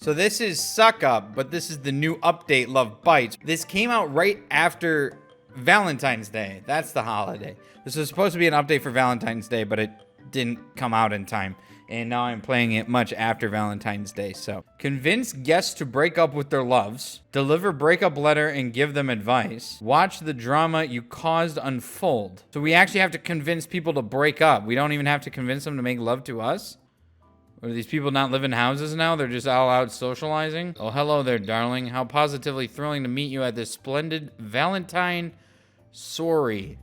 So this is Suck Up, but this is the new update, Love Bites. This came out right after Valentine's Day. That's the holiday. This was supposed to be an update for Valentine's Day, but it didn't come out in time. And now I'm playing it much after Valentine's Day. So, convince guests to break up with their loves. Deliver breakup letter and give them advice. Watch the drama you caused unfold. So we actually have to convince people to break up. We don't even have to convince them to make love to us? Or do these people not live in houses now? They're just all out socializing? Oh, hello there, darling. How positively thrilling to meet you at this splendid Valentine soiree.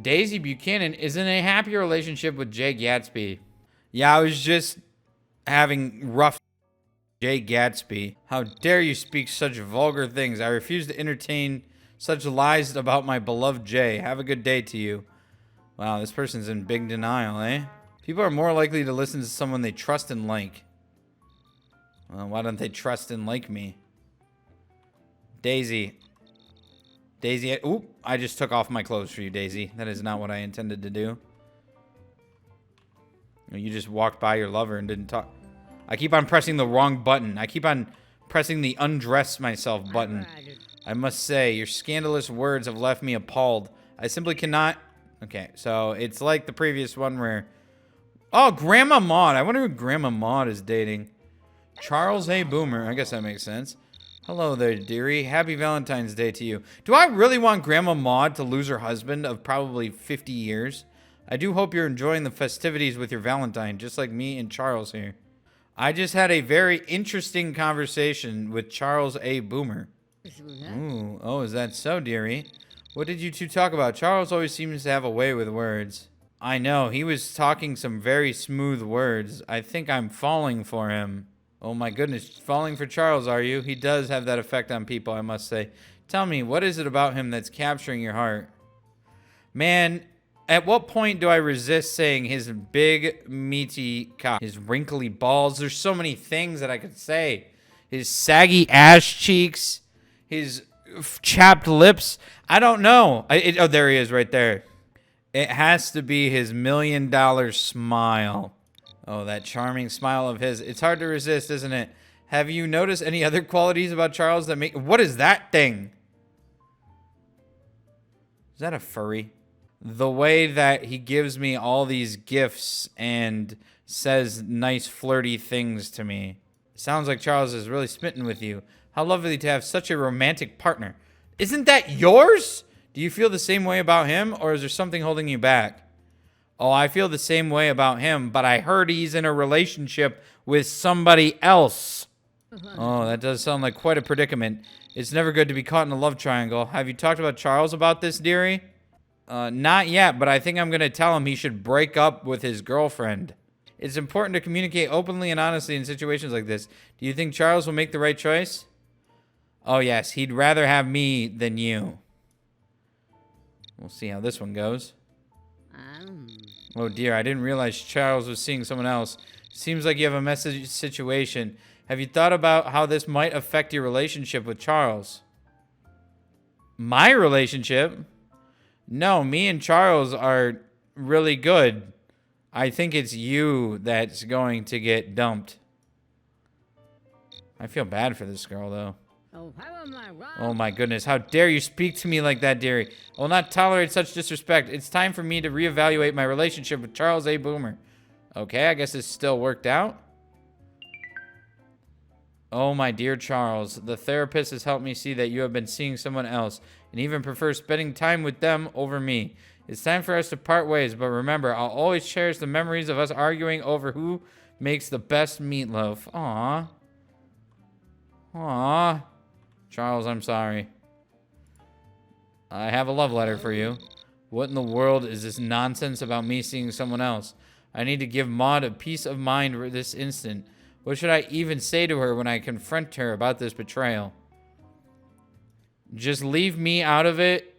Daisy Buchanan is in a happy relationship with Jay Gatsby. Yeah, I was just having rough Jay Gatsby. How dare you speak such vulgar things? I refuse to entertain such lies about my beloved Jay. Have a good day to you. Wow, this person's in big denial, eh? People are more likely to listen to someone they trust and like. Well, why don't they trust and like me? Daisy. Daisy, oop, I just took off my clothes for you, Daisy. That is not what I intended to do. You just walked by your lover and didn't talk. I keep on pressing the wrong button. I keep on pressing the undress myself button. I must say, your scandalous words have left me appalled. I simply cannot... Okay, so it's like the previous one where... Oh, Grandma Maud. I wonder who Grandma Maud is dating. Charles A. Boomer. I guess that makes sense. Hello there, dearie. Happy Valentine's Day to you. Do I really want Grandma Maud to lose her husband of probably 50 years? I do hope you're enjoying the festivities with your Valentine, just like me and Charles here. I just had a very interesting conversation with Charles A. Boomer. Ooh, oh, is that so, dearie? What did you two talk about? Charles always seems to have a way with words. I know, he was talking some very smooth words. I think I'm falling for him. Oh my goodness, falling for Charles, are you? He does have that effect on people, I must say. Tell me, what is it about him that's capturing your heart? Man, at what point do I resist saying his big, meaty cock? His wrinkly balls? There's so many things that I could say. His saggy ass cheeks. His chapped lips. I don't know. Oh, there he is right there. It has to be his $1 million smile. Oh, that charming smile of his. It's hard to resist, isn't it? Have you noticed any other qualities about Charles that make... What is that thing? Is that a furry? The way that he gives me all these gifts and says nice flirty things to me. Sounds like Charles is really smitten with you. How lovely to have such a romantic partner. Isn't that yours? Do you feel the same way about him, or is there something holding you back? Oh, I feel the same way about him, but I heard he's in a relationship with somebody else. Oh, that does sound like quite a predicament. It's never good to be caught in a love triangle. Have you talked about Charles about this, dearie? Not yet, but I think I'm going to tell him he should break up with his girlfriend. It's important to communicate openly and honestly in situations like this. Do you think Charles will make the right choice? Oh, yes, he'd rather have me than you. We'll see how this one goes. Oh dear, I didn't realize Charles was seeing someone else. Seems like you have a messy situation. Have you thought about how this might affect your relationship with Charles? My relationship? No, me and Charles are really good. I think it's you that's going to get dumped. I feel bad for this girl, though. Oh my goodness, how dare you speak to me like that, dearie. I will not tolerate such disrespect. It's time for me to reevaluate my relationship with Charles A. Boomer. Okay, I guess it's still worked out. Oh my dear Charles, the therapist has helped me see that you have been seeing someone else and even prefer spending time with them over me. It's time for us to part ways, but remember, I'll always cherish the memories of us arguing over who makes the best meatloaf. Aww. Aww. Charles, I'm sorry. I have a love letter for you. What in the world is this nonsense about me seeing someone else? I need to give Maud a peace of mind this instant. What should I even say to her when I confront her about this betrayal? Just leave me out of it,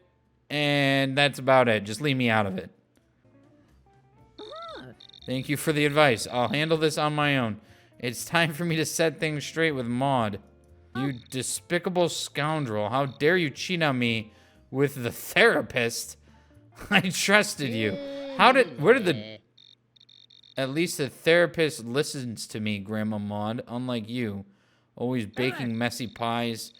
and that's about it. Just leave me out of it. Thank you for the advice. I'll handle this on my own. It's time for me to set things straight with Maud. You despicable scoundrel. How dare you cheat on me with the therapist? I trusted you. Where did the... At least the therapist listens to me, Grandma Maud, unlike you. Always baking messy pies.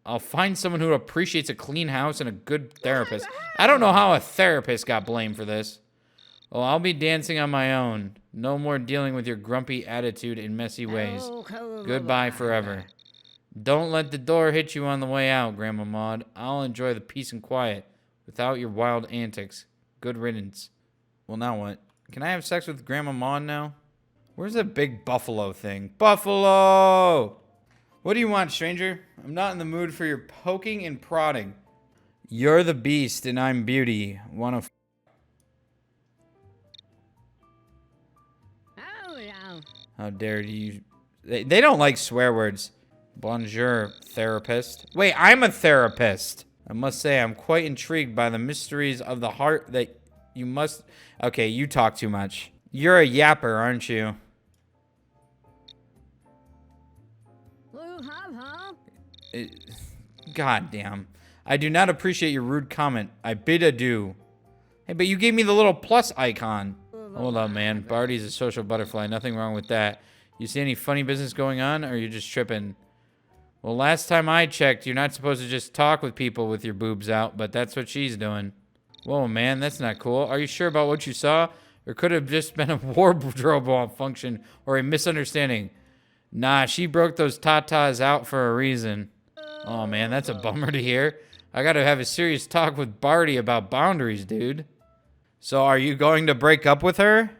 I'll find someone who appreciates a clean house and a good therapist. I don't know how a therapist got blamed for this. Oh, I'll be dancing on my own. No more dealing with your grumpy attitude in messy ways. Goodbye forever. Don't let the door hit you on the way out, Grandma Maud. I'll enjoy the peace and quiet without your wild antics. Good riddance. Well, now what? Can I have sex with Grandma Maud now? Where's that big buffalo thing? Buffalo! What do you want, stranger? I'm not in the mood for your poking and prodding. You're the beast and I'm beauty. Wanna How dare you? They don't like swear words. Bonjour, therapist. Wait, I'm a therapist. I must say, I'm quite intrigued by the mysteries of the heart that you must... Okay, you talk too much. You're a yapper, aren't you? God damn. I do not appreciate your rude comment. I bid adieu. Hey, but you gave me the little plus icon. Hold up, man. Barty's a social butterfly. Nothing wrong with that. You see any funny business going on, or are you just tripping? Well, last time I checked, you're not supposed to just talk with people with your boobs out, but that's what she's doing. Whoa, man, that's not cool. Are you sure about what you saw? Or could it have just been a wardrobe malfunction or a misunderstanding? Nah, she broke those tatas out for a reason. Oh, man, that's a bummer to hear. I gotta have a serious talk with Barty about boundaries, dude. So are you going to break up with her?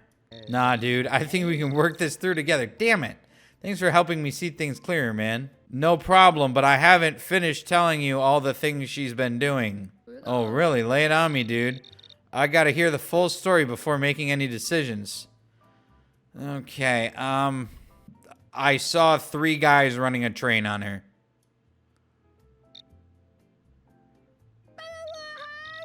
Nah, dude, I think we can work this through together. Damn it. Thanks for helping me see things clearer, man. No problem, but I haven't finished telling you all the things she's been doing. Oh, really? Lay it on me, dude. I gotta hear the full story before making any decisions. Okay, I saw 3 guys running a train on her.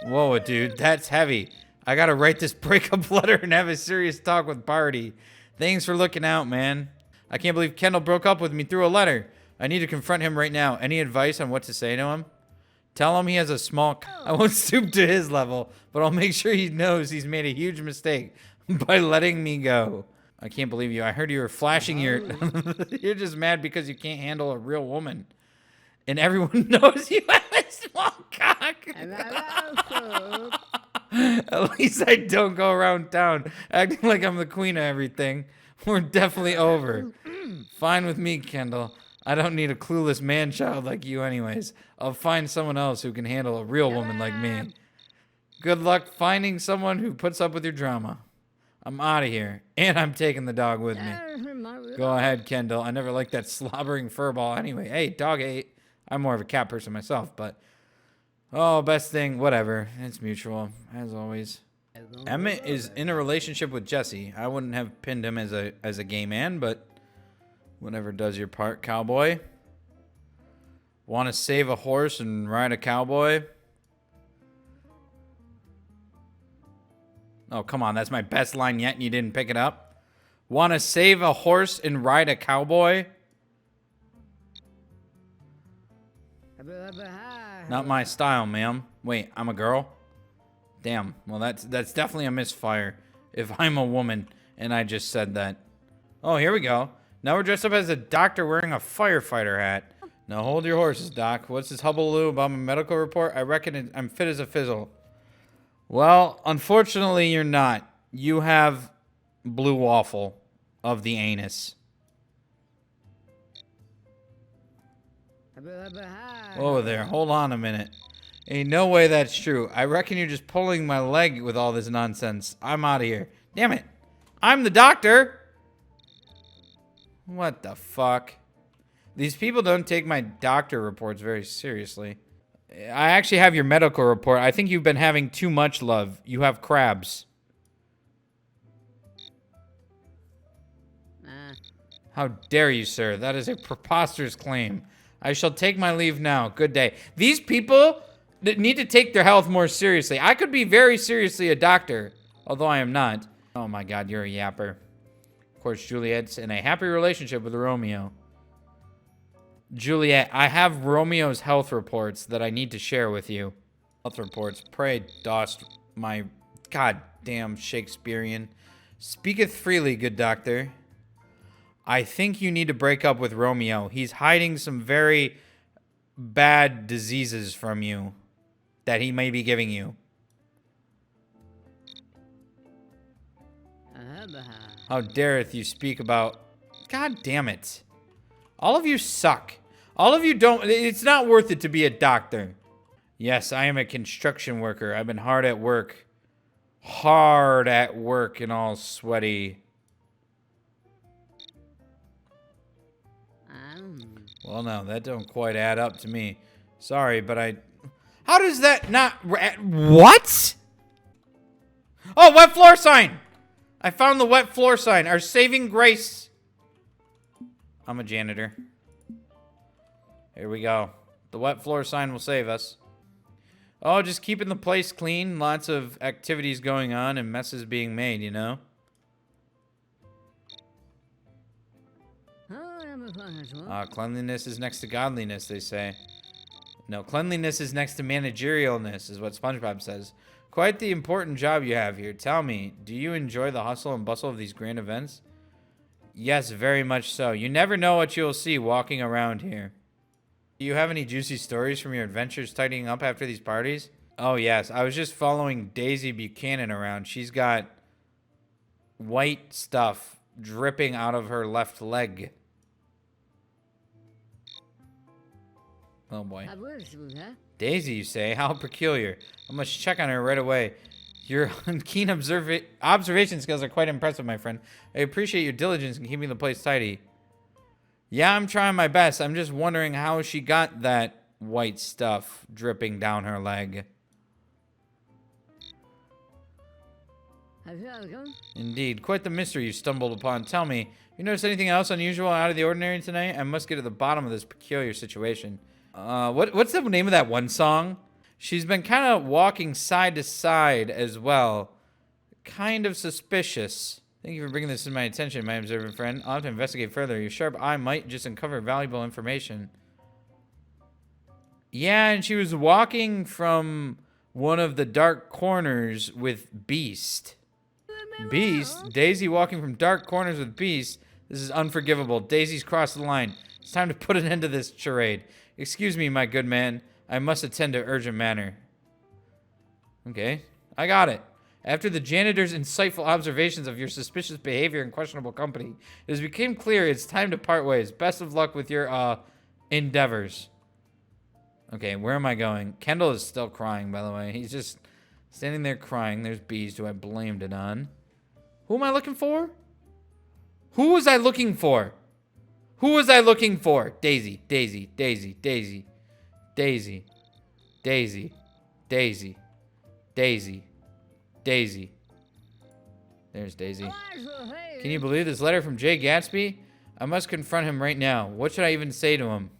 Whoa, dude, that's heavy. I gotta write this breakup letter and have a serious talk with Barty. Thanks for looking out, man. I can't believe Kendall broke up with me through a letter. I need to confront him right now. Any advice on what to say to him? Tell him he has a small... I won't stoop to his level, but I'll make sure he knows he's made a huge mistake by letting me go. I can't believe you. I heard you were flashing your... You're just mad because you can't handle a real woman. And everyone knows you have a small cock. At least I don't go around town acting like I'm the queen of everything. We're definitely over. Fine with me, Kendall. I don't need a clueless man-child like you anyways. I'll find someone else who can handle a real woman like me. Good luck finding someone who puts up with your drama. I'm out of here. And I'm taking the dog with me. Go ahead, Kendall. I never liked that slobbering furball anyway. Hey, dog ate. I'm more of a cat person myself, but... Oh, best thing, whatever. It's mutual, as always. Emmett is in a relationship with Jesse. I wouldn't have pinned him as a gay man, but... Whatever does your part, cowboy. Want to save a horse and ride a cowboy? Oh, come on. That's my best line yet and you didn't pick it up? Want to save a horse and ride a cowboy? Not my style, ma'am. Wait, I'm a girl? Damn. Well, that's definitely a misfire if I'm a woman and I just said that. Oh, here we go. Now we're dressed up as a doctor wearing a firefighter hat. Now hold your horses, Doc. What's this hullabaloo about my medical report? I reckon I'm fit as a fizzle. Well, unfortunately, you're not. You have blue waffle of the anus. Whoa there. Hold on a minute. Ain't no way that's true. I reckon you're just pulling my leg with all this nonsense. I'm out of here. Damn it. I'm the doctor. What the fuck? These people don't take my doctor reports very seriously. I actually have your medical report. I think you've been having too much love. You have crabs. How dare you, sir? That is a preposterous claim. I shall take my leave now. Good day. These people need to take their health more seriously. I could be very seriously a doctor, although I am not. Oh my god, you're a yapper. Of course, Juliet's in a happy relationship with Romeo. Juliet, I have Romeo's health reports that I need to share with you. Health reports. Pray, dost my goddamn Shakespearean. Speaketh freely, good doctor. I think you need to break up with Romeo. He's hiding some very bad diseases from you that he may be giving you. How dareth you speak about... God damn it. All of you suck. All of you don't... It's not worth it to be a doctor. Yes, I am a construction worker. I've been hard at work. Hard at work and all sweaty. Well, no, that don't quite add up to me. Sorry, but I... How does that not... What? Oh, wet floor sign! I found the wet floor sign. Our saving grace. I'm a janitor. Here we go. The wet floor sign will save us. Oh, just keeping the place clean. Lots of activities going on and messes being made, you know? Cleanliness is next to godliness, they say. No, cleanliness is next to managerialness, is what SpongeBob says. Quite the important job you have here. Tell me, do you enjoy the hustle and bustle of these grand events? Yes, very much so. You never know what you'll see walking around here. Do you have any juicy stories from your adventures tidying up after these parties? Oh, yes. I was just following Daisy Buchanan around. She's got white stuff dripping out of her left leg. Oh, boy. Daisy, you say? How peculiar. I must check on her right away. Your keen observation skills are quite impressive, my friend. I appreciate your diligence in keeping the place tidy. Yeah, I'm trying my best. I'm just wondering how she got that white stuff dripping down her leg. Indeed, quite the mystery you stumbled upon. Tell me, you notice anything else unusual out of the ordinary tonight? I must get to the bottom of this peculiar situation. What's the name of that one song? She's been kind of walking side to side as well. Kind of suspicious. Thank you for bringing this to my attention, my observant friend. I'll have to investigate further. Your sharp eye might just uncover valuable information. Yeah, and she was walking from one of the dark corners with Beast. Beast? Daisy walking from dark corners with Beast? This is unforgivable. Daisy's crossed the line. It's time to put an end to this charade. Excuse me, my good man. I must attend to urgent matter. Okay, I got it. After the janitor's insightful observations of your suspicious behavior and questionable company, it has become clear it's time to part ways. Best of luck with your, endeavors. Okay, where am I going? Kendall is still crying, by the way. He's just standing there crying. There's Bees, who I blamed it on. Who am I looking for? Who was I looking for? Who was I looking for? Daisy, Daisy, Daisy, Daisy, Daisy, Daisy, Daisy, Daisy, Daisy. There's Daisy. Can you believe this letter from Jay Gatsby? I must confront him right now. What should I even say to him?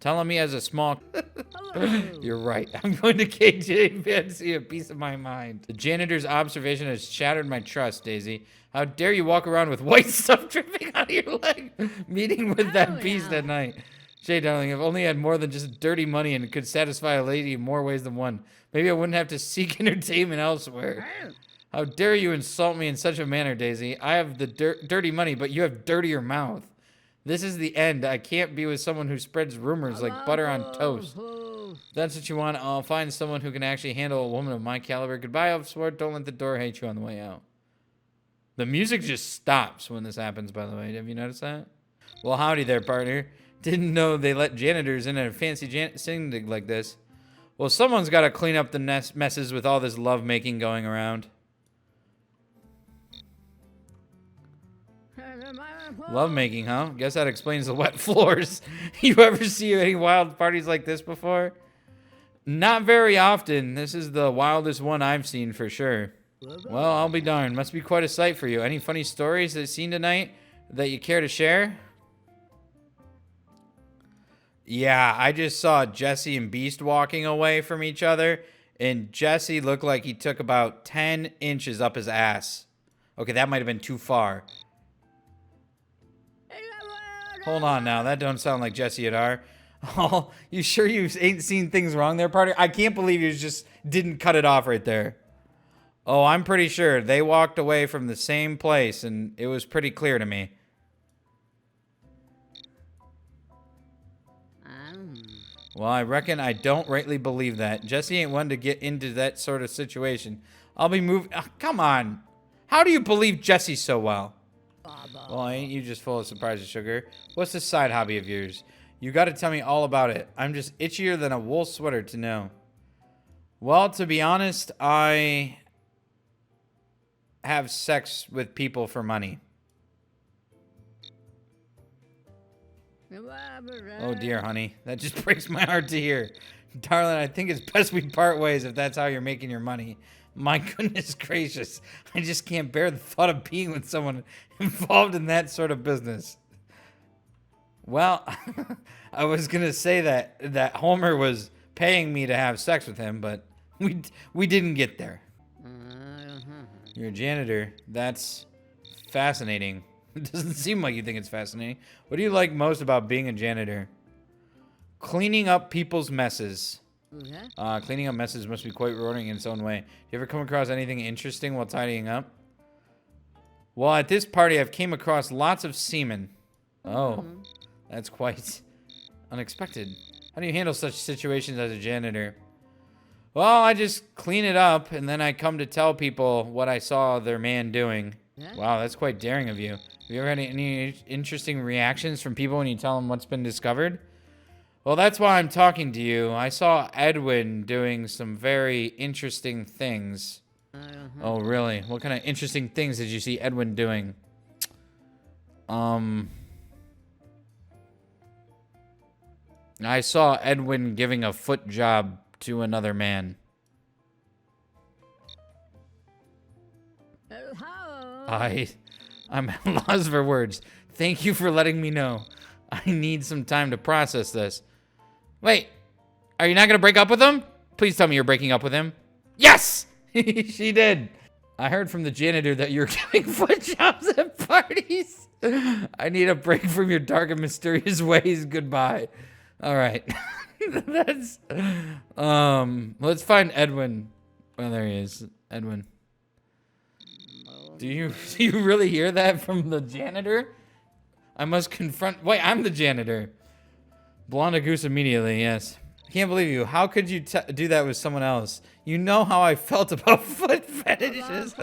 Telling me as a small... You're right. I'm going to KJ Fancy a piece of my mind. The janitor's observation has shattered my trust, Daisy. How dare you walk around with white stuff dripping out of your leg? Meeting with that beast at night. Jay, darling, I've only had more than just dirty money and could satisfy a lady in more ways than one. Maybe I wouldn't have to seek entertainment elsewhere. How dare you insult me in such a manner, Daisy? I have the dirty money, but you have dirtier mouth. This is the end. I can't be with someone who spreads rumors like butter on toast. If that's what you want, I'll find someone who can actually handle a woman of my caliber. Goodbye, Elfsword. Don't let the door hate you on the way out. The music just stops when this happens, by the way. Have you noticed that? Well, howdy there, partner. Didn't know they let janitors in at a fancy shindig like this. Well, someone's got to clean up the messes with all this lovemaking going around. Lovemaking, huh? Guess that explains the wet floors. You ever see any wild parties like this before? Not very often. This is the wildest one I've seen for sure. Well, I'll be darned. Must be quite a sight for you. Any funny stories that you've seen tonight that you care to share? Yeah, I just saw Jesse and Beast walking away from each other, and Jesse looked like he took about 10 inches up his ass. Okay, that might have been too far. Hold on now, that don't sound like Jesse Adar. Oh, you sure you ain't seen things wrong there, partner? I can't believe you just didn't cut it off right there. Oh, I'm pretty sure they walked away from the same place, and it was pretty clear to me. Well, I reckon I don't rightly believe that. Jesse ain't one to get into that sort of situation. I'll be moving. Come on. How do you believe Jesse so well? Well, ain't you just full of surprises, sugar? What's this side hobby of yours? You gotta tell me all about it. I'm just itchier than a wool sweater to know. Well, to be honest, I have sex with people for money. Oh dear, honey. That just breaks my heart to hear. Darling, I think it's best we part ways if that's how you're making your money. My goodness gracious. I just can't bear the thought of being with someone involved in that sort of business. Well, I was going to say that Homer was paying me to have sex with him, but we didn't get there. You're a janitor. That's fascinating. It doesn't seem like you think it's fascinating. What do you like most about being a janitor? Cleaning up people's messes. Cleaning up messes must be quite rewarding in its own way. Do you ever come across anything interesting while tidying up? Well, at this party, I've came across lots of semen. Oh, that's quite unexpected. How do you handle such situations as a janitor? Well, I just clean it up, and then I come to tell people what I saw their man doing. Wow, that's quite daring of you. Have you ever had any interesting reactions from people when you tell them what's been discovered? Well, that's why I'm talking to you. I saw Edwin doing some very interesting things. Oh, really? What kind of interesting things did you see Edwin doing? I saw Edwin giving a foot job to another man. I'm at a loss for words. Thank you for letting me know. I need some time to process this. Wait, are you not going to break up with him? Please tell me you're breaking up with him. Yes! She did. I heard from the janitor that you're giving foot jobs at parties. I need a break from your dark and mysterious ways. Goodbye. All right. That's, let's find Edwin. Oh, there he is. Edwin. Do you really hear that from the janitor? I must confront... Wait, I'm the janitor. Blonda Goose immediately, yes. I can't believe you. How could you do that with someone else? You know how I felt about foot fetishes.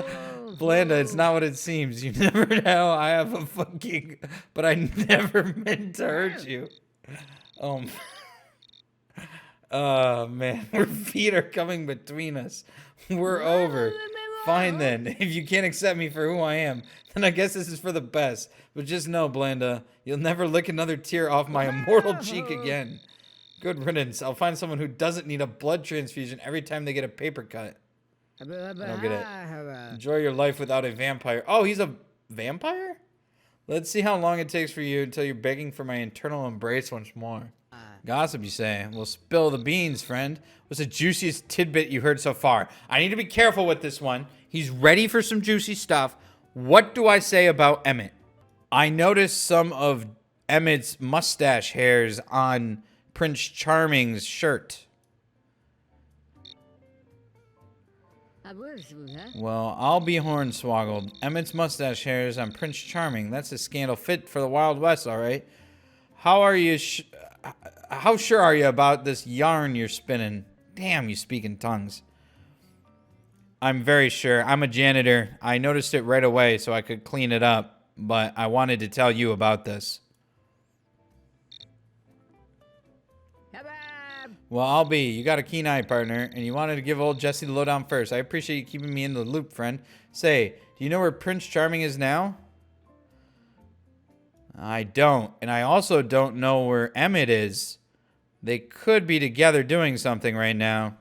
Blanda, it's not what it seems. You never know I have a foot kink, but I never meant to hurt you. Oh, man. Our feet are coming between us. We're over. Fine then. If you can't accept me for who I am, then I guess this is for the best. But just know, Blanda, you'll never lick another tear off my immortal cheek again. Good riddance. I'll find someone who doesn't need a blood transfusion every time they get a paper cut. I don't get it. Enjoy your life without a vampire. Oh, he's a vampire? Let's see how long it takes for you until you're begging for my eternal embrace once more. Gossip, you say? Well, spill the beans, friend. What's the juiciest tidbit you heard so far? I need to be careful with this one. He's ready for some juicy stuff. What do I say about Emmett? I noticed some of Emmett's mustache hairs on Prince Charming's shirt. Well, I'll be hornswoggled. Emmett's mustache hairs on Prince Charming. That's a scandal fit for the Wild West, all right. How are you... How sure are you about this yarn you're spinning? Damn, you speak in tongues. I'm very sure. I'm a janitor. I noticed it right away so I could clean it up, but I wanted to tell you about this. Well, I'll be. You got a keen eye, partner, and you wanted to give old Jesse the lowdown first. I appreciate you keeping me in the loop, friend. Say, do you know where Prince Charming is now? I don't. And I also don't know where Emmett is. They could be together doing something right now.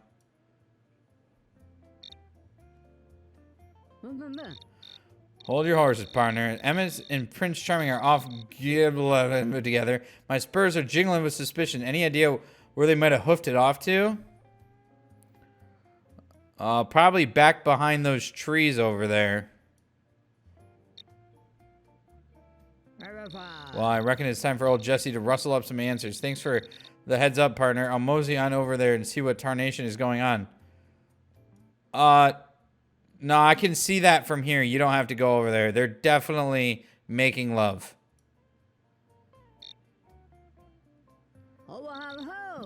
Hold your horses, partner. Emmett and Prince Charming are off together. My spurs are jingling with suspicion. Any idea where they might have hoofed it off to? Probably back behind those trees over there. Well, I reckon it's time for old Jesse to rustle up some answers. Thanks for the heads up, partner. I'll mosey on over there and see what tarnation is going on. No, I can see that from here. You don't have to go over there. They're definitely making love.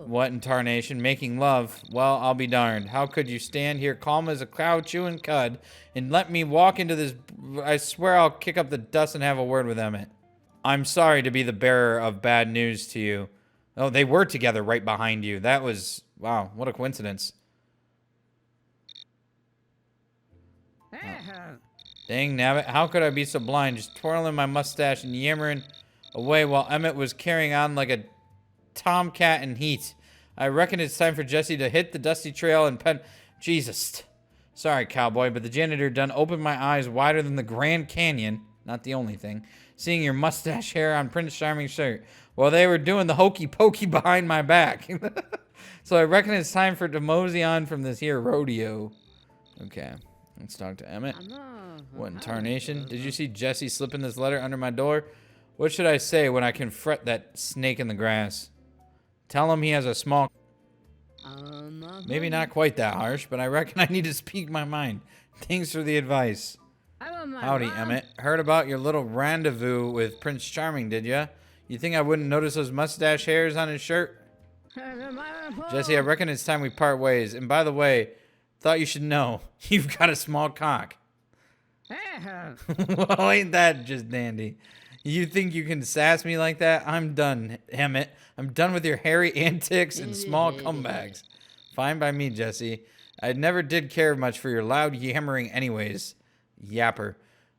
What in tarnation? Making love? Well, I'll be darned. How could you stand here calm as a cow chewing cud and let me walk into this? I swear I'll kick up the dust and have a word with Emmett. I'm sorry to be the bearer of bad news to you. Oh, they were together right behind you. That was... Wow, what a coincidence. Oh. Dang nabbit, how could I be so blind? Just twirling my mustache and yammering away while Emmett was carrying on like a tomcat in heat. I reckon it's time for Jesse to hit the dusty trail and pen... Jesus. Sorry, cowboy, but the janitor done opened my eyes wider than the Grand Canyon. Not the only thing. Seeing your mustache hair on Prince Charming's shirt while they were doing the hokey pokey behind my back. So I reckon it's time for to mosey on from this here rodeo. Okay, let's talk to Emmett. What in tarnation? Did you see Jesse slipping this letter under my door? What should I say when I confront that snake in the grass? Tell him he has a small... Maybe not quite that harsh, but I reckon I need to speak my mind. Thanks for the advice. Howdy, Emmett. Heard about your little rendezvous with Prince Charming, did ya? You think I wouldn't notice those mustache hairs on his shirt? Jesse, I reckon it's time we part ways. And by the way, thought you should know, you've got a small cock. Well, ain't that just dandy? You think you can sass me like that? I'm done, Emmett. I'm done with your hairy antics and small comebacks. Fine by me, Jesse. I never did care much for your loud yammering anyways. Yapper.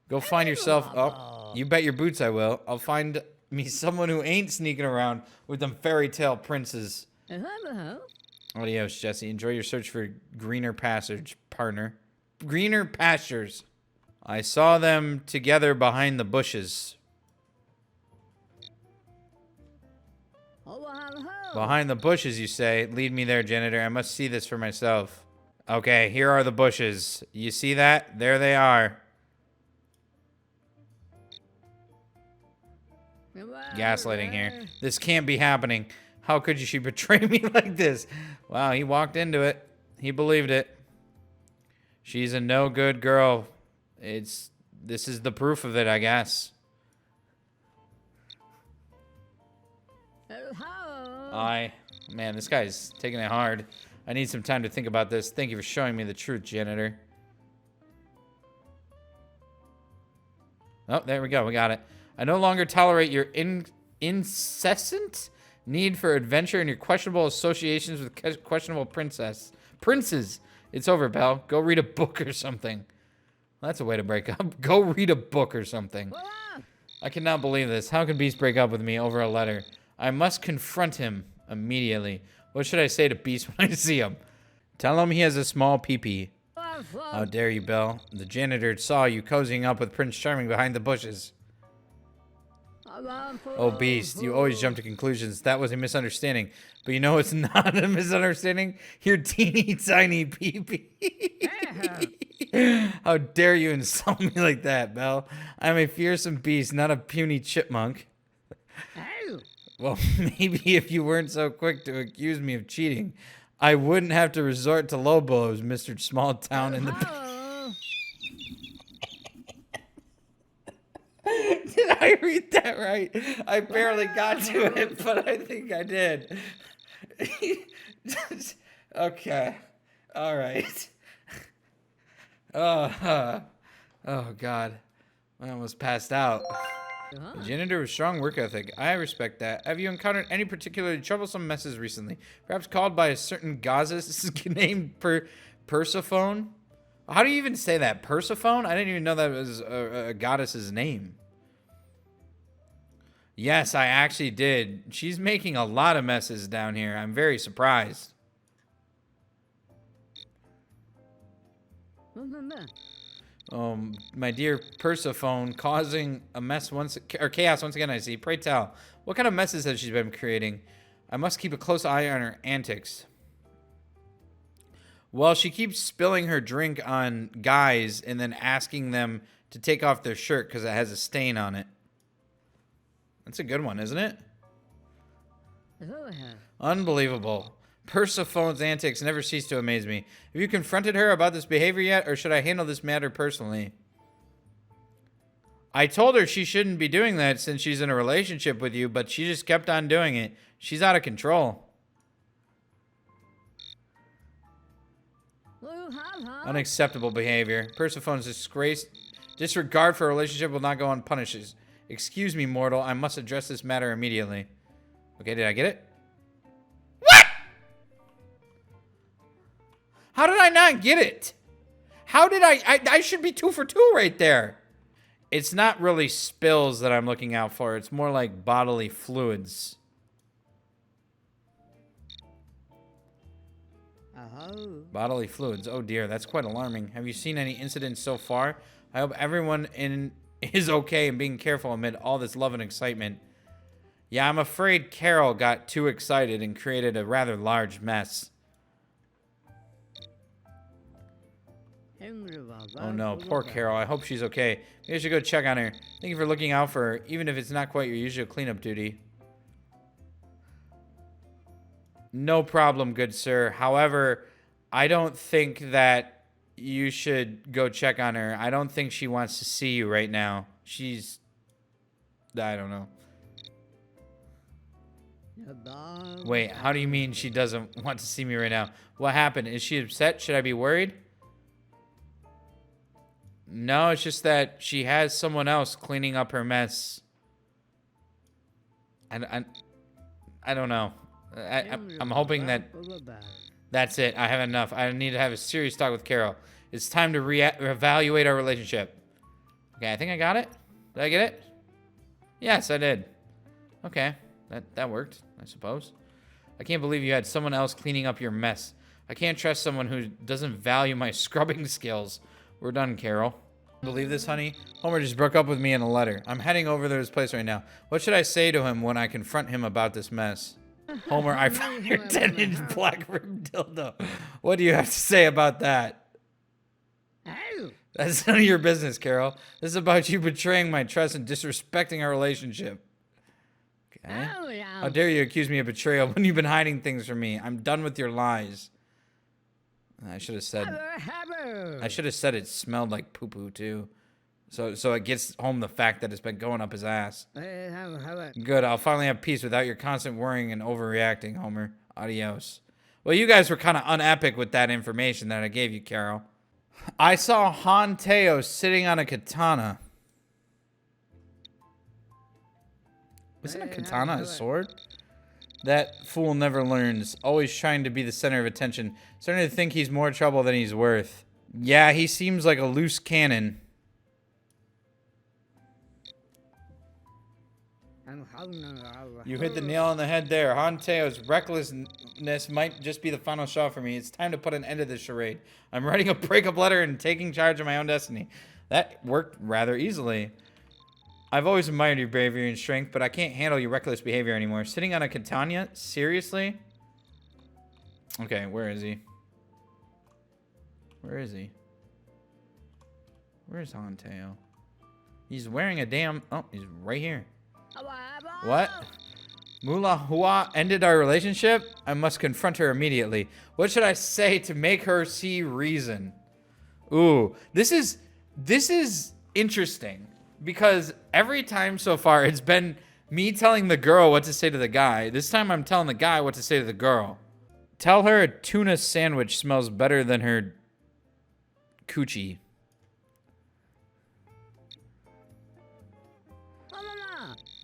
Go find yourself... Oh, you bet your boots I will. I'll find me someone who ain't sneaking around with them fairy tale princes. Adios, Jesse. Enjoy your search for greener passage, partner. Greener pastures. I saw them together behind the bushes. Behind the bushes, you say? Lead me there, janitor. I must see this for myself. Okay, here are the bushes. You see that? There they are. Gaslighting here. This can't be happening. How could she betray me like this? Wow, he walked into it. He believed it. She's a no good girl. This is the proof of it, I guess. Man, this guy's taking it hard. I need some time to think about this. Thank you for showing me the truth, janitor. Oh, there we go. We got it. I no longer tolerate your incessant need for adventure and your questionable associations with questionable princes. It's over, pal. Go read a book or something. That's a way to break up. Go read a book or something. I cannot believe this. How can Beast break up with me over a letter? I must confront him immediately. What should I say to Beast when I see him? Tell him he has a small pee-pee. How dare you, Belle? The janitor saw you cozying up with Prince Charming behind the bushes. Oh, Beast, you always jump to conclusions. That was a misunderstanding. But you know it's not a misunderstanding? Your teeny tiny pee-pee. How dare you insult me like that, Belle? I'm a fearsome beast, not a puny chipmunk. Well, maybe if you weren't so quick to accuse me of cheating, I wouldn't have to resort to low blows, Mr. Small Town in the... Did I read that right? I barely got to it, but I think I did. Okay. All right. Oh, God. I almost passed out. The janitor with strong work ethic. I respect that. Have you encountered any particularly troublesome messes recently? Perhaps called by a certain goddess named Persephone? How do you even say that? Persephone? I didn't even know that was a goddess's name. Yes, I actually did. She's making a lot of messes down here. I'm very surprised. My dear Persephone, causing a mess chaos once again, I see. Pray tell, what kind of messes has she been creating? I must keep a close eye on her antics. Well, she keeps spilling her drink on guys and then asking them to take off their shirt because it has a stain on it. That's a good one, isn't it? Unbelievable. Persephone's antics never cease to amaze me. Have you confronted her about this behavior yet, or should I handle this matter personally? I told her she shouldn't be doing that since she's in a relationship with you, but she just kept on doing it. She's out of control. Unacceptable behavior. Persephone's disregard for a relationship will not go unpunished. Excuse me, mortal. I must address this matter immediately. Okay, did I get it? What? How did I not get it? How did I should be 2 for 2 right there. It's not really spills that I'm looking out for. It's more like bodily fluids. Bodily fluids. Oh dear, that's quite alarming. Have you seen any incidents so far? I hope everyone is okay and being careful amid all this love and excitement. Yeah, I'm afraid Carol got too excited and created a rather large mess. Oh no, poor Carol. I hope she's okay. Maybe I should go check on her. Thank you for looking out for her, even if it's not quite your usual cleanup duty. No problem, good sir. However, I don't think that you should go check on her. I don't think she wants to see you right now. She's... I don't know. Wait, how do you mean she doesn't want to see me right now? What happened? Is she upset? Should I be worried? No, it's just that she has someone else cleaning up her mess. I don't know. I'm hoping that that's it. I have enough. I need to have a serious talk with Carol. It's time to reevaluate our relationship. Okay, I think I got it. Did I get it? Yes, I did. Okay, that worked, I suppose. I can't believe you had someone else cleaning up your mess. I can't trust someone who doesn't value my scrubbing skills. We're done, Carol. Believe this, honey? Homer just broke up with me in a letter. I'm heading over to his place right now. What should I say to him when I confront him about this mess? Homer, I found your 10-inch black rim dildo. What do you have to say about that? That's none of your business, Carol. This is about you betraying my trust and disrespecting our relationship. Okay. How dare you accuse me of betrayal when you've been hiding things from me? I'm done with your lies. I should have said it smelled like poo-poo too. So it gets home the fact that it's been going up his ass. Good, I'll finally have peace without your constant worrying and overreacting, Homer. Adios. Well, you guys were kind of unepic with that information that I gave you, Carol. I saw Hanteo sitting on a katana. Isn't a katana a sword? That fool never learns, always trying to be the center of attention. Starting to think he's more trouble than he's worth. Yeah, he seems like a loose cannon. You hit the nail on the head there. Hanteo's recklessness might just be the final straw for me. It's time to put an end to this charade. I'm writing a breakup letter and taking charge of my own destiny. That worked rather easily. I've always admired your bravery and strength, but I can't handle your reckless behavior anymore. Sitting on a katana? Seriously? Okay, where is he? Where is he? Where's Hanteo? He's wearing a damn... Oh, he's right here. What? Mula Hua ended our relationship? I must confront her immediately. What should I say to make her see reason? Ooh, this is interesting. Because every time so far, it's been me telling the girl what to say to the guy. This time I'm telling the guy what to say to the girl. Tell her a tuna sandwich smells better than her coochie.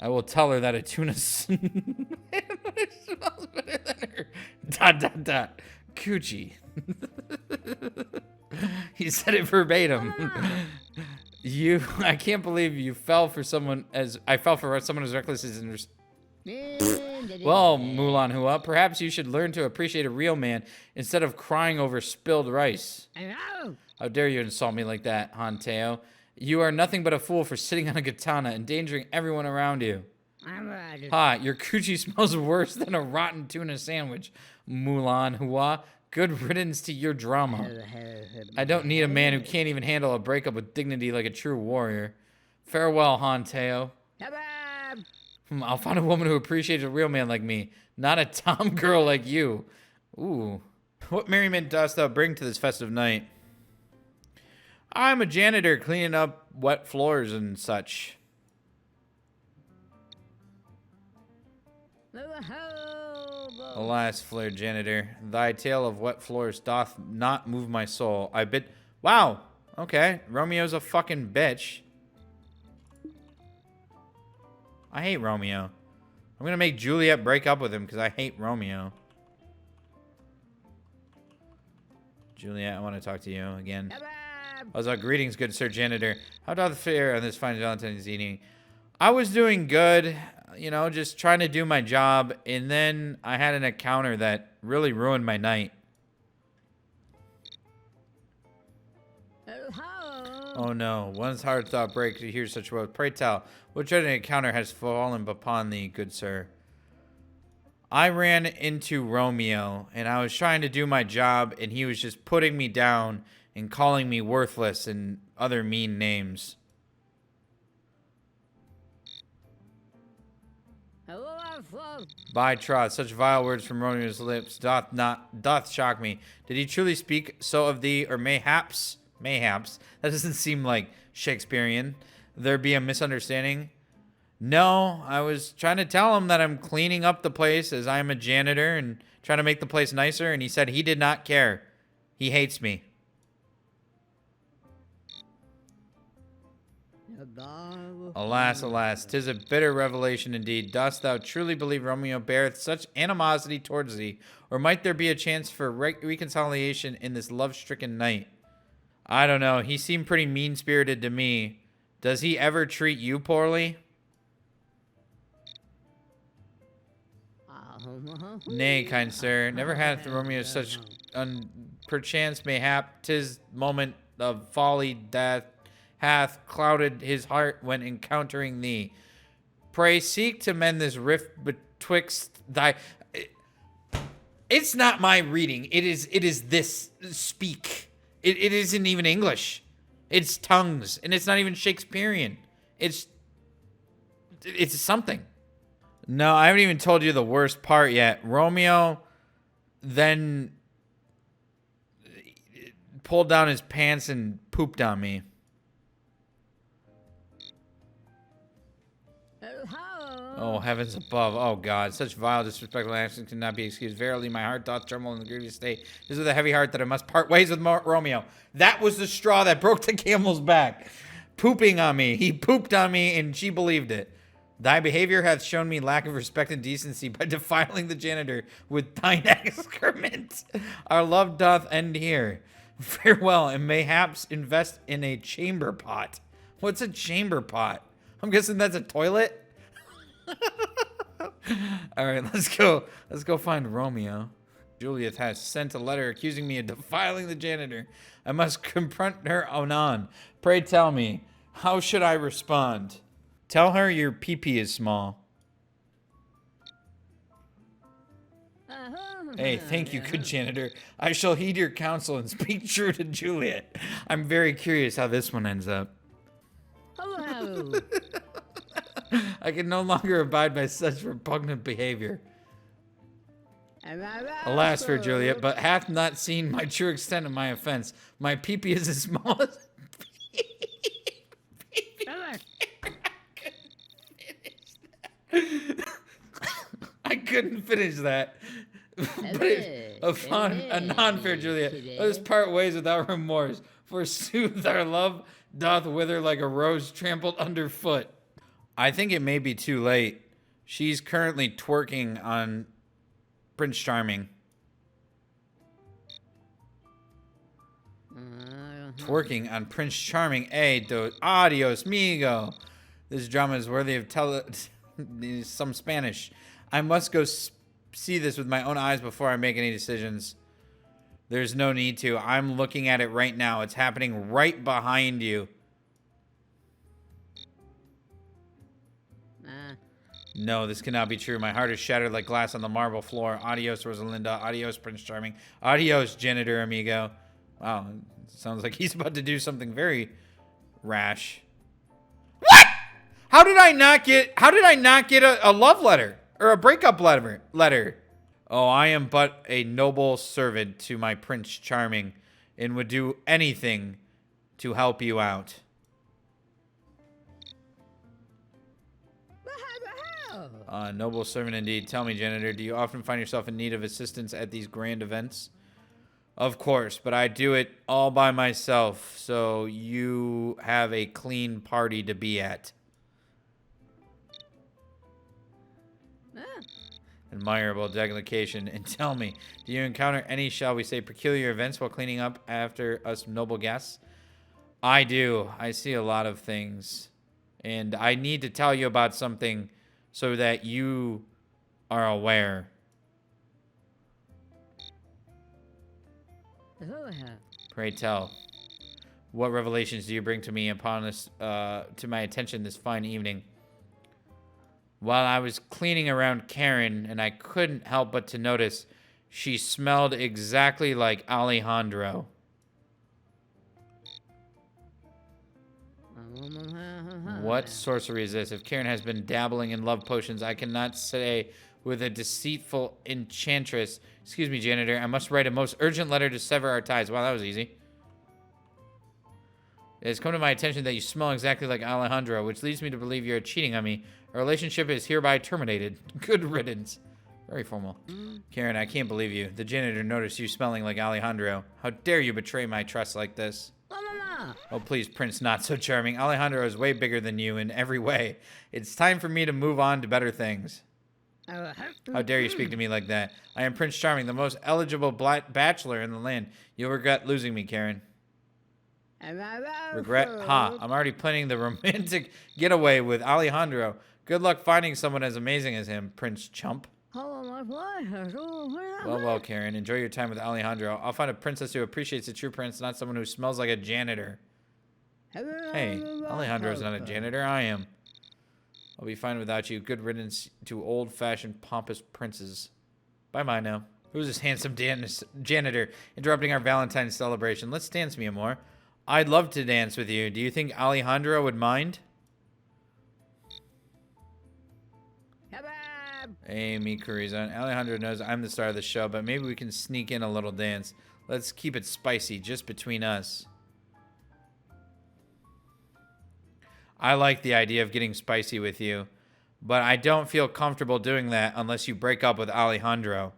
I will tell her that a tuna smells better than her ... coochie. He said it verbatim. I can't believe you fell for someone as reckless as Well, Mulan Hua, perhaps you should learn to appreciate a real man instead of crying over spilled rice. How dare you insult me like that, Hanteo? You are nothing but a fool for sitting on a katana, endangering everyone around you. Ha, your coochie smells worse than a rotten tuna sandwich, Mulan Hua. Good riddance to your drama. I don't need a man who can't even handle a breakup with dignity like a true warrior. Farewell, Hanteo. I'll find a woman who appreciates a real man like me, not a tom girl like you. Ooh. What merriment dost thou bring to this festive night? I'm a janitor cleaning up wet floors and such. Alas, flared janitor, thy tale of wet floors doth not move my soul. I bid. Wow. Okay. Romeo's a fucking bitch. I hate Romeo. I'm gonna make Juliet break up with him because I hate Romeo. Juliet, I want to talk to you again. Also, greetings, good sir janitor. How doth fare on this fine Valentine's evening? I was doing good, you know, just trying to do my job, and then I had an encounter that really ruined my night. Oh no, one's heart thought break to hear such words. Pray tell, what dreaded encounter has fallen upon thee, good sir? I ran into Romeo, and I was trying to do my job, and he was just putting me down and calling me worthless and other mean names. By troth, such vile words from Romeo's lips doth shock me. Did he truly speak so of thee, or mayhaps, that doesn't seem like Shakespearean, there be a misunderstanding? No, I was trying to tell him that I'm cleaning up the place as I'm a janitor and trying to make the place nicer, and he said he did not care. He hates me. Alas, alas, 'tis a bitter revelation indeed. Dost thou truly believe Romeo beareth such animosity towards thee, or might there be a chance for reconciliation in this love-stricken night? I don't know. He seemed pretty mean-spirited to me. Does he ever treat you poorly? Nay, kind sir, never hath Romeo such perchance mayhap 'tis moment of folly that hath clouded his heart when encountering thee. Pray seek to mend this rift betwixt thy... It's not my reading. It is this speak. It isn't even English. It's tongues, and it's not even Shakespearean. It's something. No, I haven't even told you the worst part yet. Romeo then pulled down his pants and pooped on me. Oh, heavens above. Oh, God. Such vile, disrespectful actions cannot be excused. Verily, my heart doth tremble in the grievous state. This is with a heavy heart that I must part ways with Romeo. That was the straw that broke the camel's back. Pooping on me. He pooped on me, and she believed it. Thy behavior hath shown me lack of respect and decency by defiling the janitor with thine excrement. Our love doth end here. Farewell, and mayhaps invest in a chamber pot. What's a chamber pot? I'm guessing that's a toilet? All right, let's go find Romeo. Juliet has sent a letter accusing me of defiling the janitor. I must confront her anon. Pray tell me, how should I respond? Tell her your pee-pee is small. Hey, thank you, good janitor. I shall heed your counsel and speak true to Juliet. I'm very curious how this one ends up. Hello. I can no longer abide by such repugnant behavior. Alas for Juliet, but hath not seen my true extent of my offense. My pee-pee is as small as... I couldn't finish that. But a non-fair Juliet, let us part ways without remorse. Forsooth, our love doth wither like a rose trampled underfoot. I think it may be too late. She's currently twerking on Prince Charming. Twerking on Prince Charming. Adios, migo. This drama is worthy of some Spanish. I must go see this with my own eyes before I make any decisions. There's no need to. I'm looking at it right now. It's happening right behind you. No, this cannot be true. My heart is shattered like glass on the marble floor. Adios, Rosalinda. Adios, Prince Charming. Adios, janitor amigo. Wow, sounds like he's about to do something very rash. What? How did I not get a love letter or a breakup letter? Oh, I am but a noble servant to my Prince Charming, and would do anything to help you out. Noble servant indeed. Tell me, janitor, do you often find yourself in need of assistance at these grand events? Of course, but I do it all by myself, so you have a clean party to be at. Admirable dedication. And tell me, do you encounter any, shall we say, peculiar events while cleaning up after us noble guests? I do. I see a lot of things. And I need to tell you about something so that you are aware. Pray tell. What revelations do you bring to me upon this, to my attention this fine evening? While I was cleaning around Karen, and I couldn't help but to notice she smelled exactly like Alejandro. What sorcery is this? If Karen has been dabbling in love potions, I cannot say with a deceitful enchantress. Excuse me, janitor. I must write a most urgent letter to sever our ties. Wow, that was easy. It has come to my attention that you smell exactly like Alejandro, which leads me to believe you're cheating on me. Our relationship is hereby terminated. Good riddance. Very formal. Karen, I can't believe you. The janitor noticed you smelling like Alejandro. How dare you betray my trust like this? Oh, please, Prince Not So Charming. Alejandro is way bigger than you in every way. It's time for me to move on to better things. How dare you speak to me like that? I am Prince Charming, the most eligible bachelor in the land. You'll regret losing me, Karen. Regret? Ha, I'm already planning the romantic getaway with Alejandro. Good luck finding someone as amazing as him, Prince Chump. Well, Karen, enjoy your time with Alejandro. I'll find a princess who appreciates a true prince, not someone who smells like a janitor. Hey, Alejandro's not a janitor. I am. I'll be fine without you. Good riddance to old-fashioned pompous princes. Bye-bye now. Who's this handsome janitor interrupting our Valentine's celebration? Let's dance, mi amor. I'd love to dance with you. Do you think Alejandro would mind? Hey, me, Corizon. Alejandro knows I'm the star of the show, but maybe we can sneak in a little dance. Let's keep it spicy, just between us. I like the idea of getting spicy with you, but I don't feel comfortable doing that unless you break up with Alejandro.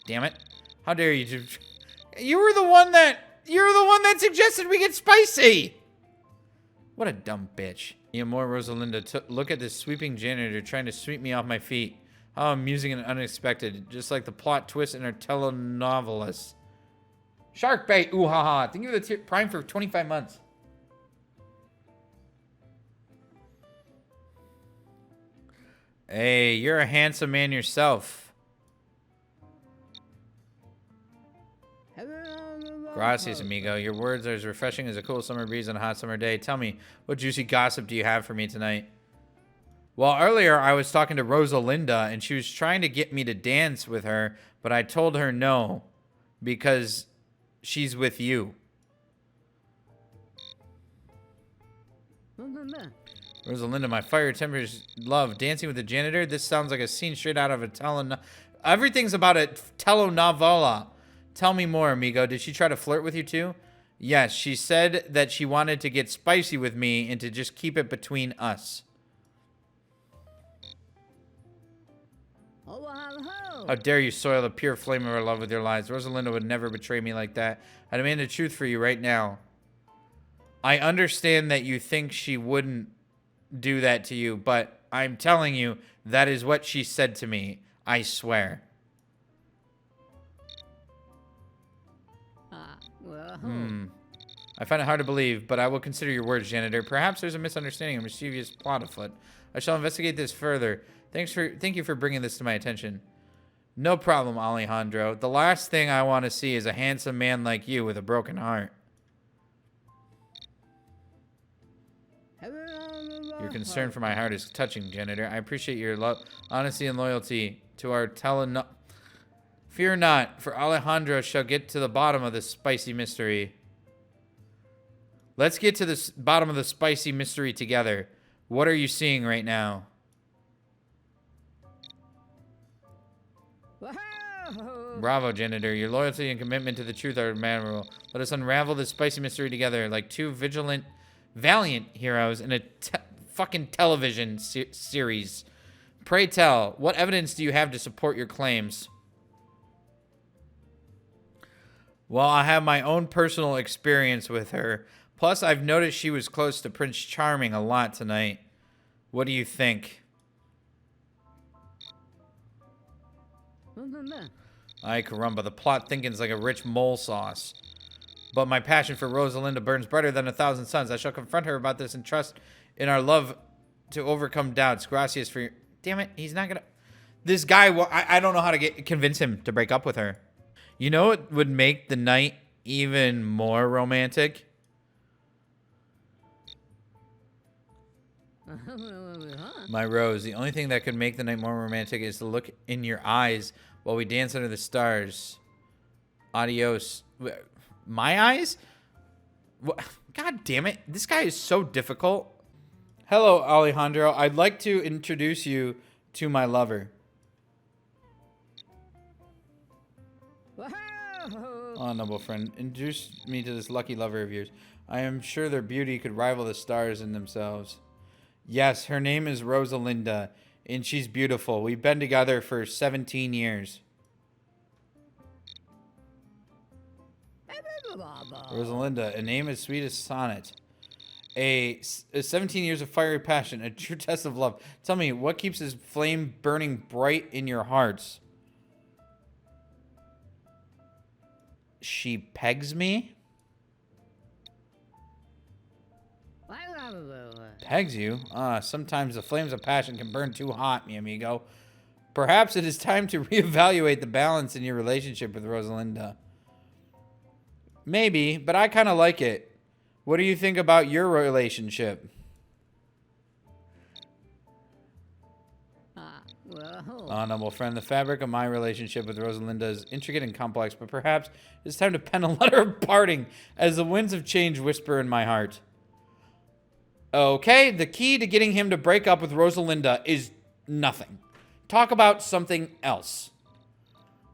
Damn it. How dare you? You're the one that suggested we get spicy. What a dumb bitch. More Rosalinda, look at this sweeping janitor trying to sweep me off my feet. How amusing and unexpected, just like the plot twist in our telenovelas. Shark bait, ooh ha ha. Thank you for the Prime for 25 months. Hey, you're a handsome man yourself. Gracias, amigo. Your words are as refreshing as a cool summer breeze on a hot summer day. Tell me, what juicy gossip do you have for me tonight? Well, earlier I was talking to Rosalinda, and she was trying to get me to dance with her, but I told her no, because she's with you. Rosalinda, my fire tempers love. Dancing with the janitor? This sounds like a scene straight out of a telenovela. Everything's about a telenovela. Tell me more, amigo. Did she try to flirt with you too? Yes, she said that she wanted to get spicy with me and to just keep it between us. How dare you soil the pure flame of our love with your lies. Rosalinda would never betray me like that. I demand the truth for you right now. I understand that you think she wouldn't do that to you, but I'm telling you, that is what she said to me. I swear. I find it hard to believe, but I will consider your words, janitor. Perhaps there's a misunderstanding or mischievous plot afoot. I shall investigate this further. Thank you for bringing this to my attention. No problem, Alejandro. The last thing I want to see is a handsome man like you with a broken heart. Your concern for my heart is touching, janitor. I appreciate your honesty and loyalty to our Fear not, for Alejandro shall get to the bottom of this spicy mystery. Let's get to the bottom of the spicy mystery together. What are you seeing right now? Bravo, janitor. Your loyalty and commitment to the truth are admirable. Let us unravel this spicy mystery together like two valiant heroes in a fucking television series. Pray tell, what evidence do you have to support your claims? Well, I have my own personal experience with her. Plus, I've noticed she was close to Prince Charming a lot tonight. What do you think? Ay, caramba, the plot thinkens like a rich mole sauce. But my passion for Rosalinda burns brighter than 1,000 suns. I shall confront her about this and trust in our love to overcome doubts. Gracias for your... Damn it, he's not gonna... This guy, I don't know how to convince him to break up with her. You know what would make the night even more romantic? My Rose, the only thing that could make the night more romantic is to look in your eyes while we dance under the stars. Adios. My eyes? God damn it. This guy is so difficult. Hello, Alejandro. I'd like to introduce you to my lover. Oh, noble friend. Introduce me to this lucky lover of yours. I am sure their beauty could rival the stars in themselves. Yes, her name is Rosalinda, and she's beautiful. We've been together for 17 years. Rosalinda, a name as sweet as sonnet. A 17 years of fiery passion, a true test of love. Tell me, what keeps this flame burning bright in your hearts? She pegs me? Pegs you? Sometimes the flames of passion can burn too hot, mi amigo. Perhaps it is time to reevaluate the balance in your relationship with Rosalinda. Maybe, but I kind of like it. What do you think about your relationship? Oh, noble friend, the fabric of my relationship with Rosalinda is intricate and complex, but perhaps it's time to pen a letter of parting as the winds of change whisper in my heart. Okay, the key to getting him to break up with Rosalinda is nothing. Talk about something else.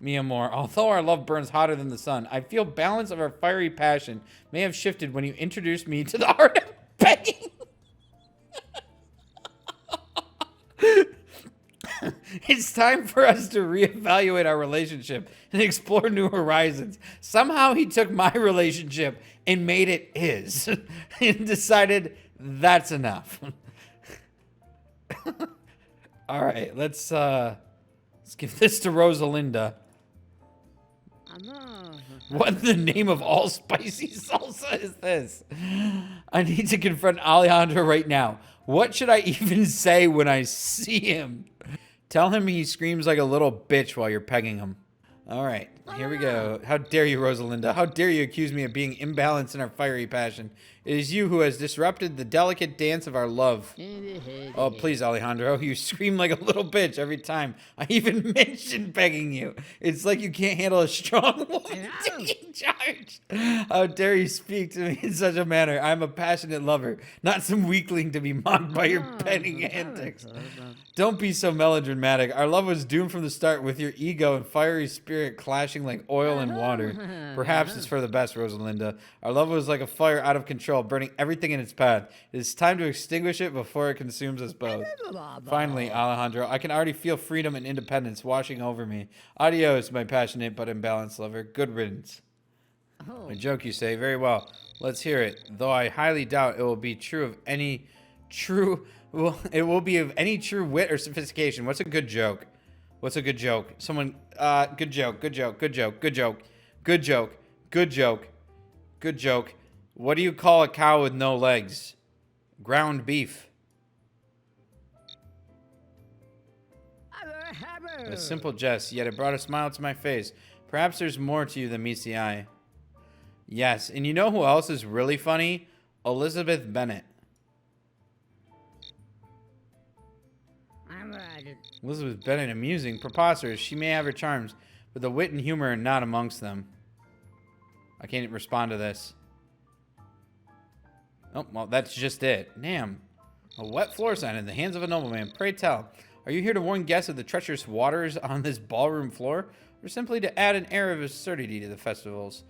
Mi amor, although our love burns hotter than the sun, I feel balance of our fiery passion may have shifted when you introduced me to the art of begging. It's time for us to reevaluate our relationship and explore new horizons. Somehow he took my relationship and made it his and decided that's enough. All right, let's give this to Rosalinda. What in the name of all spicy salsa is this? I need to confront Alejandro right now. What should I even say when I see him? Tell him he screams like a little bitch while you're pegging him. All right, here we go. How dare you, Rosalinda? How dare you accuse me of being imbalanced in our fiery passion? It is you who has disrupted the delicate dance of our love. Oh, please, Alejandro. You scream like a little bitch every time I even mention begging you. It's like you can't handle a strong woman taking charge. How dare you speak to me in such a manner? I'm a passionate lover, not some weakling to be mocked by your petting antics. Don't be so melodramatic. Our love was doomed from the start with your ego and fiery spirit clashing like oil and water. Perhaps it's for the best, Rosalinda. Our love was like a fire out of control, burning everything in its path. It is time to extinguish it before it consumes us both. Finally, Alejandro, I can already feel freedom and independence washing over me. Adios, my passionate but imbalanced lover. Good riddance. A joke, you say? Very well. Let's hear it. Though I highly doubt it will be true of any true... Well, it will be of any true wit or sophistication. What's a good joke? What's a good joke? Someone, good joke, good joke, good joke, good joke, good joke, good joke, good joke. What do you call a cow with no legs? Ground beef. A simple jest, yet it brought a smile to my face. Perhaps there's more to you than meets the eye. Yes, and you know who else is really funny? Elizabeth Bennet. Elizabeth Bennet, amusing, preposterous. She may have her charms, but the wit and humor are not amongst them. I can't respond to this. Oh, well, that's just it. Damn. A wet floor sign in the hands of a nobleman. Pray tell, Are you here to warn guests of the treacherous waters on this ballroom floor, or simply to add an air of absurdity to the festivals?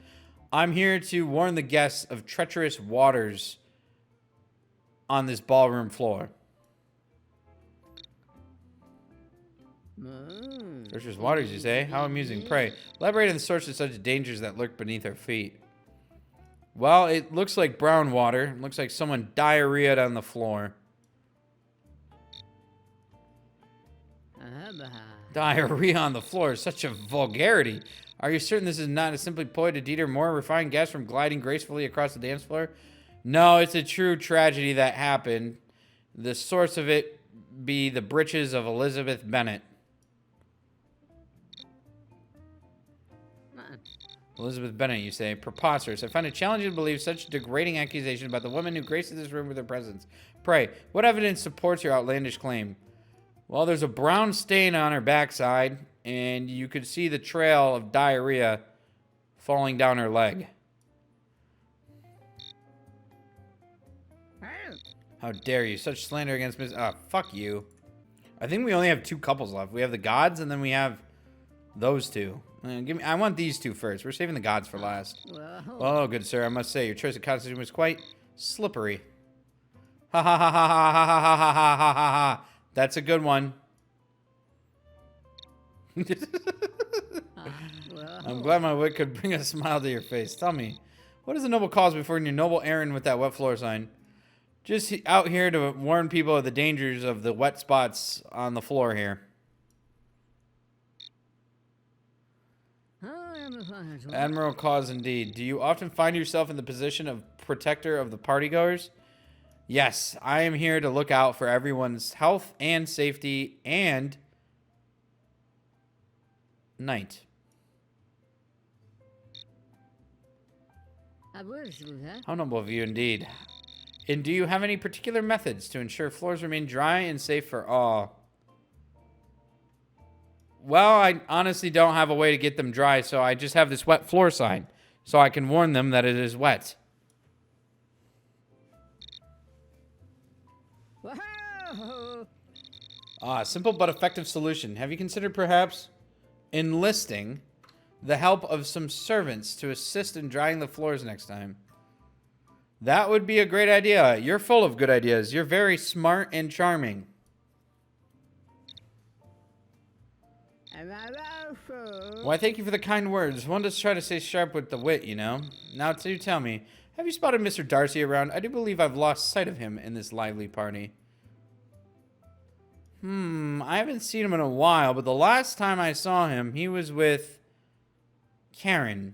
I'm here to warn the guests of treacherous waters on this ballroom floor. Treacherous waters, you say? How amusing. Pray, elaborate on the source of such dangers that lurk beneath our feet. Well, it looks like brown water. It looks like someone diarrheaed on the floor. Diarrhea on the floor is such a vulgarity. Are you certain this is not a simply ploy to deter more refined guests from gliding gracefully across the dance floor? No, it's a true tragedy that happened. The source of it be the breeches of Elizabeth Bennet. Elizabeth Bennet, you say? Preposterous. I find it challenging to believe such degrading accusation about the woman who graces this room with her presence. Pray, what evidence supports your outlandish claim? Well, there's a brown stain on her backside, and you could see the trail of diarrhea falling down her leg. How dare you? Such slander against Miss... fuck you. I think we only have 2 couples left. We have the gods, and then we have those 2. I want these 2 first. We're saving the gods for last. Well, good sir, I must say, your choice of costume was quite slippery. Ha ha ha ha ha ha ha ha ha ha ha ha. That's a good one. I'm glad my wit could bring a smile to your face. Tell me, what is a noble cause before your noble errand with that wet floor sign? Just out here to warn people of the dangers of the wet spots on the floor here. Admiral cause indeed. Do you often find yourself in the position of protector of the partygoers? Yes, I am here to look out for everyone's health and safety and night. How noble of you indeed. And do you have any particular methods to ensure floors remain dry and safe for all? Well, I honestly don't have a way to get them dry, so I just have this wet floor sign, so I can warn them that it is wet. Simple but effective solution. Have you considered perhaps enlisting the help of some servants to assist in drying the floors next time? That would be a great idea. You're full of good ideas. You're very smart and charming. Why, thank you for the kind words. One does try to stay sharp with the wit, you know. Now, do tell me, have you spotted Mr. Darcy around? I do believe I've lost sight of him in this lively party. I haven't seen him in a while, but the last time I saw him, he was with Karen.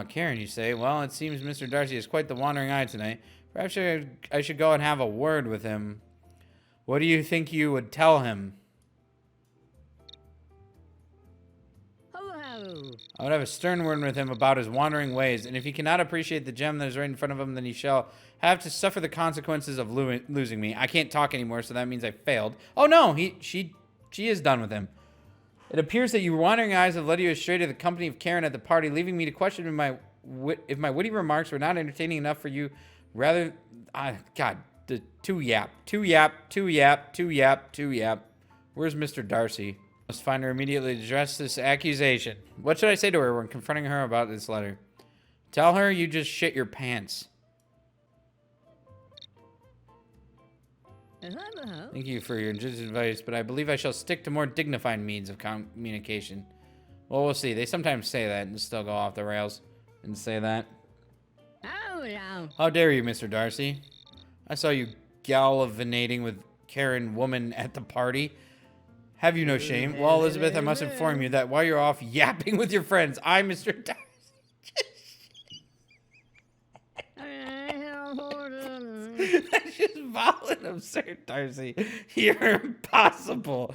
Karen, you say? Well, it seems Mr. Darcy has quite the wandering eye tonight. Perhaps I should go and have a word with him. What do you think you would tell him? I would have a stern word with him about his wandering ways, and if he cannot appreciate the gem that is right in front of him, then he shall have to suffer the consequences of losing me. I can't talk anymore, so that means I failed. Oh no, she is done with him. It appears that your wandering eyes have led you astray to the company of Karen at the party, leaving me to question if my witty remarks were not entertaining enough for you. Rather, God, the two yap. Where's Mr. Darcy? Must find her immediately to address this accusation. What should I say to her when confronting her about this letter? Tell her you just shit your pants. Thank you for your judicious advice, but I believe I shall stick to more dignified means of communication. Well, we'll see. They sometimes say that and still go off the rails and say that. How dare you, Mr. Darcy? I saw you gallivanting with Karen woman at the party. Have you no shame? Well, Elizabeth, I must inform you that while you're off yapping with your friends, I, Mr. Darcy... That's just violent, absurd, Darcy. You're impossible.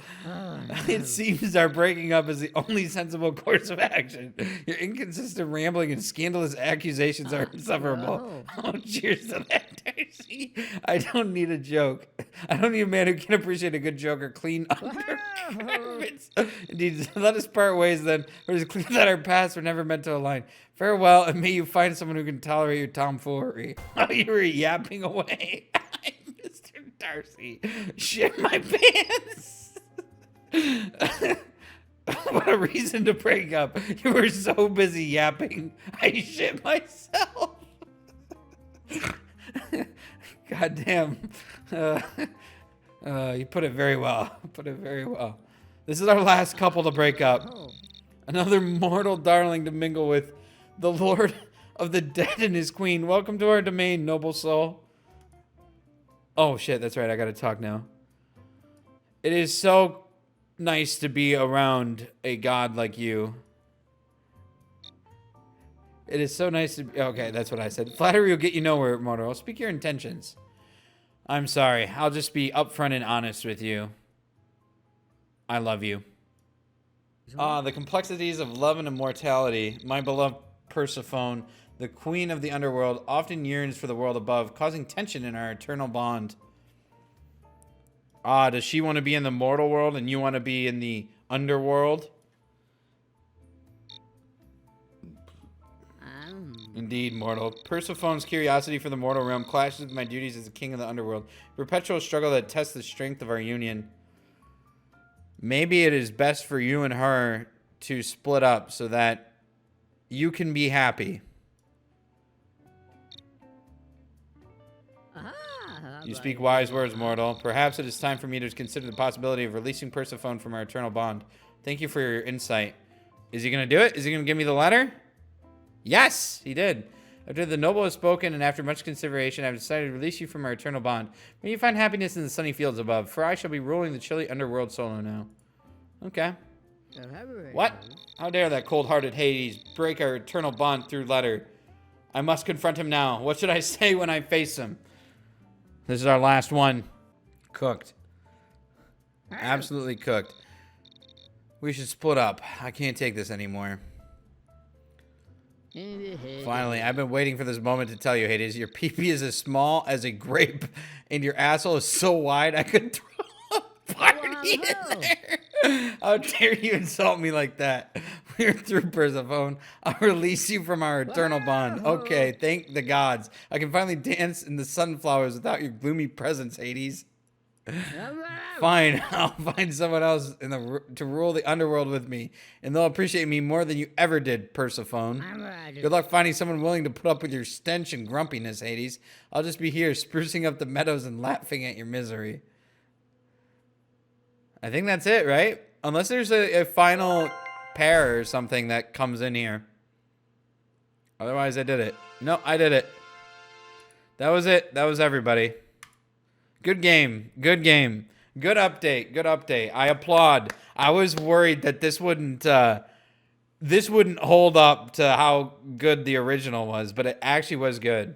It seems our breaking up is the only sensible course of action. Your inconsistent rambling and scandalous accusations are insufferable. Oh, cheers to that, Darcy. I don't need a joke. I don't need a man who can appreciate a good joke or clean undergarments. Indeed, let us part ways then, for it is clear that our paths were never meant to align. Farewell, and may you find someone who can tolerate your tomfoolery. Oh, you were yapping away. Darcy, shit my pants. What a reason to break up. You were so busy yapping, I shit myself. God damn. You put it very well. Put it very well. This is our last couple to break up. Another mortal darling to mingle with. The Lord of the Dead and his queen. Welcome to our domain, noble soul. Oh shit, that's right. I gotta talk now. It is so nice to be around a god like you. It is so nice to be... Okay, that's what I said. Flattery will get you nowhere, mortal. Speak your intentions. I'm sorry. I'll just be upfront and honest with you. I love you. The complexities of love and immortality. My beloved Persephone, the queen of the underworld, often yearns for the world above, causing tension in our eternal bond. Does she want to be in the mortal world and you want to be in the underworld? Indeed, mortal. Persephone's curiosity for the mortal realm clashes with my duties as the king of the underworld. Perpetual struggle that tests the strength of our union. Maybe it is best for you and her to split up so that you can be happy. You speak wise words, mortal. Perhaps it is time for me to consider the possibility of releasing Persephone from our eternal bond. Thank you for your insight. Is he going to do it? Is he going to give me the letter? Yes, he did. After the noble has spoken and after much consideration, I have decided to release you from our eternal bond. May you find happiness in the sunny fields above, for I shall be ruling the chilly underworld solo now. Okay. What? How dare that cold-hearted Hades break our eternal bond through letter? I must confront him now. What should I say when I face him? This is our last one. Cooked. Absolutely cooked. We should split up. I can't take this anymore. Finally, I've been waiting for this moment to tell you, Hades. Your pee-pee is as small as a grape, and your asshole is so wide I could throw a party in there. How dare you insult me like that? We're through, Persephone. I'll release you from our eternal bond. Okay, thank the gods. I can finally dance in the sunflowers without your gloomy presence, Hades. Fine, I'll find someone else to rule the underworld with me, and they'll appreciate me more than you ever did, Persephone. Good luck finding someone willing to put up with your stench and grumpiness, Hades. I'll just be here, sprucing up the meadows and laughing at your misery. I think that's it, right? Unless there's a final pair or something that comes in here. Otherwise, I did it. No, I did it. That was it. That was everybody. Good game. Good game. Good update. Good update. I applaud. I was worried that this wouldn't hold up to how good the original was, but it actually was good.